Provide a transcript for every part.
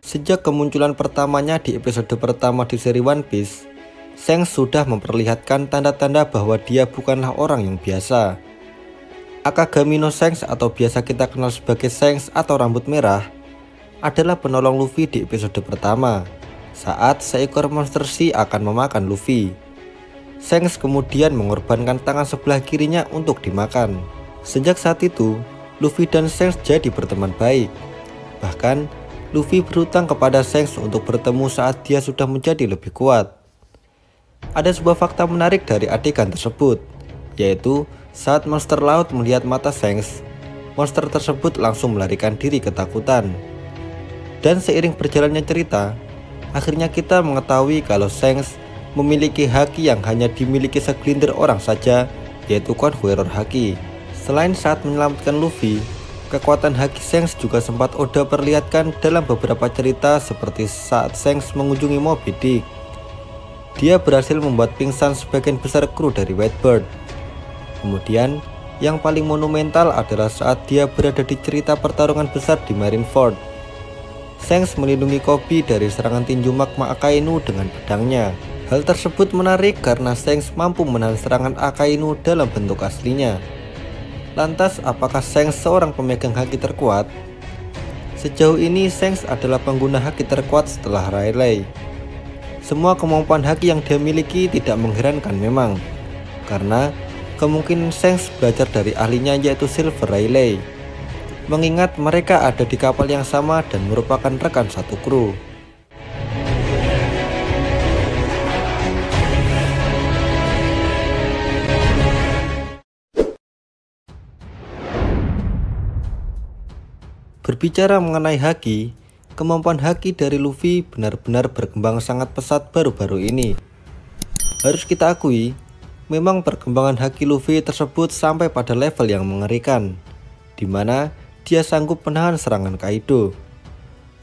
Sejak kemunculan pertamanya di episode pertama di seri One Piece, Shanks sudah memperlihatkan tanda-tanda bahwa dia bukanlah orang yang biasa. Akagami no Shanks atau biasa kita kenal sebagai Shanks atau rambut merah adalah penolong Luffy di episode pertama saat seekor monster sea akan memakan Luffy. Shanks kemudian mengorbankan tangan sebelah kirinya untuk dimakan. Sejak saat itu, Luffy dan Shanks jadi berteman baik. Bahkan, Luffy berhutang kepada Shanks untuk bertemu saat dia sudah menjadi lebih kuat. Ada sebuah fakta menarik dari adegan tersebut, yaitu saat monster laut melihat mata Shanks, monster tersebut langsung melarikan diri ketakutan. Dan seiring berjalannya cerita, akhirnya kita mengetahui kalau Shanks memiliki haki yang hanya dimiliki segelintir orang saja, yaitu Conqueror Haki. Selain saat menyelamatkan Luffy, kekuatan haki Shanks juga sempat Oda perlihatkan dalam beberapa cerita seperti saat Shanks mengunjungi Moby Dick. Dia berhasil membuat pingsan sebagian besar kru dari Whitebird. Kemudian, yang paling monumental adalah saat dia berada di cerita pertarungan besar di Marineford. Shanks melindungi Koby dari serangan tinju magma Akainu dengan pedangnya. Hal tersebut menarik karena Shanks mampu menahan serangan Akainu dalam bentuk aslinya. Lantas, apakah Shanks seorang pemegang haki terkuat? Sejauh ini, Shanks adalah pengguna haki terkuat setelah Rayleigh. Semua kemampuan haki yang dia miliki tidak mengherankan memang, karena kemungkinan Shanks belajar dari ahlinya yaitu Silver Rayleigh, mengingat mereka ada di kapal yang sama dan merupakan rekan satu kru. Berbicara mengenai haki, kemampuan haki dari Luffy benar-benar berkembang sangat pesat baru-baru ini. Harus kita akui, memang perkembangan haki Luffy tersebut sampai pada level yang mengerikan, di mana dia sanggup menahan serangan Kaido.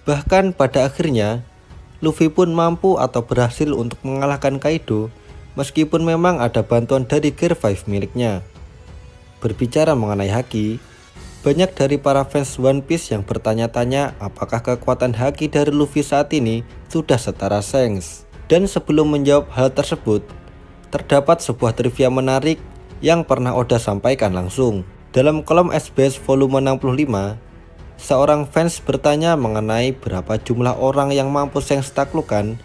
Bahkan pada akhirnya, Luffy pun mampu atau berhasil untuk mengalahkan Kaido, meskipun memang ada bantuan dari Gear 5 miliknya. Berbicara mengenai haki, banyak dari para fans One Piece yang bertanya-tanya apakah kekuatan haki dari Luffy saat ini sudah setara Shanks. Dan sebelum menjawab hal tersebut, terdapat sebuah trivia menarik yang pernah Oda sampaikan langsung. Dalam kolom SBS volume 65, seorang fans bertanya mengenai berapa jumlah orang yang mampu Shanks taklukkan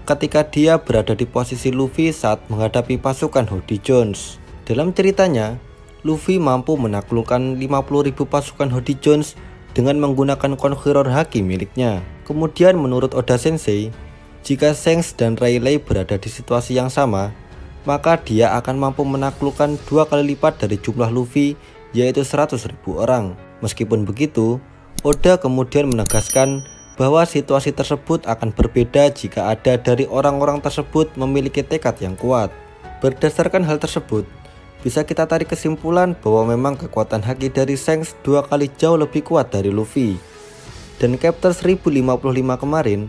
ketika dia berada di posisi Luffy saat menghadapi pasukan Hody Jones. Dalam ceritanya, Luffy mampu menaklukkan 50.000 pasukan Hody Jones dengan menggunakan Conqueror haki miliknya. Kemudian menurut Oda Sensei, jika Shanks dan Rayleigh berada di situasi yang sama, maka dia akan mampu menaklukkan 2 kali lipat dari jumlah Luffy, yaitu 100.000 orang. Meskipun begitu, Oda kemudian menegaskan bahwa situasi tersebut akan berbeda jika ada dari orang-orang tersebut memiliki tekad yang kuat. Berdasarkan hal tersebut, bisa kita tarik kesimpulan bahwa memang kekuatan haki dari Shanks 2 kali jauh lebih kuat dari Luffy. Dan chapter 1055 kemarin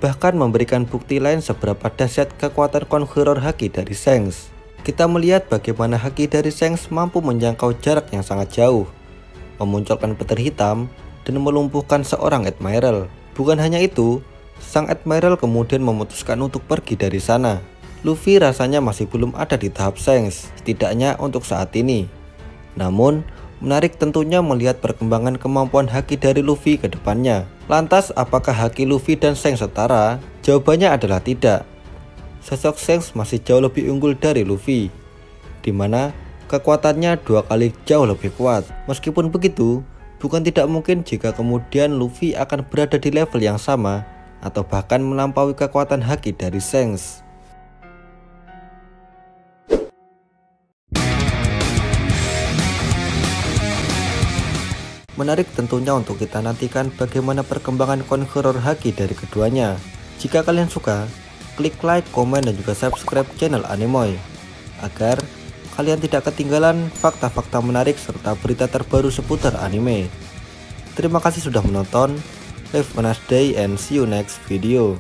bahkan memberikan bukti lain seberapa dahsyat kekuatan Conqueror haki dari Shanks. Kita melihat bagaimana haki dari Shanks mampu menjangkau jarak yang sangat jauh, memunculkan petir hitam, dan melumpuhkan seorang Admiral. Bukan hanya itu, sang Admiral kemudian memutuskan untuk pergi dari sana. Luffy rasanya masih belum ada di tahap Shanks, setidaknya untuk saat ini. Namun, menarik tentunya melihat perkembangan kemampuan haki dari Luffy ke depannya. Lantas, apakah haki Luffy dan Shanks setara? Jawabannya adalah tidak. Sosok Shanks masih jauh lebih unggul dari Luffy, di mana kekuatannya 2 kali jauh lebih kuat. Meskipun begitu, bukan tidak mungkin jika kemudian Luffy akan berada di level yang sama, atau bahkan melampaui kekuatan haki dari Shanks. Menarik tentunya untuk kita nantikan bagaimana perkembangan Conqueror haki dari keduanya. Jika kalian suka, klik like, komen, dan juga subscribe channel Animoy, agar kalian tidak ketinggalan fakta-fakta menarik serta berita terbaru seputar anime. Terima kasih sudah menonton, have a nice day and see you next video.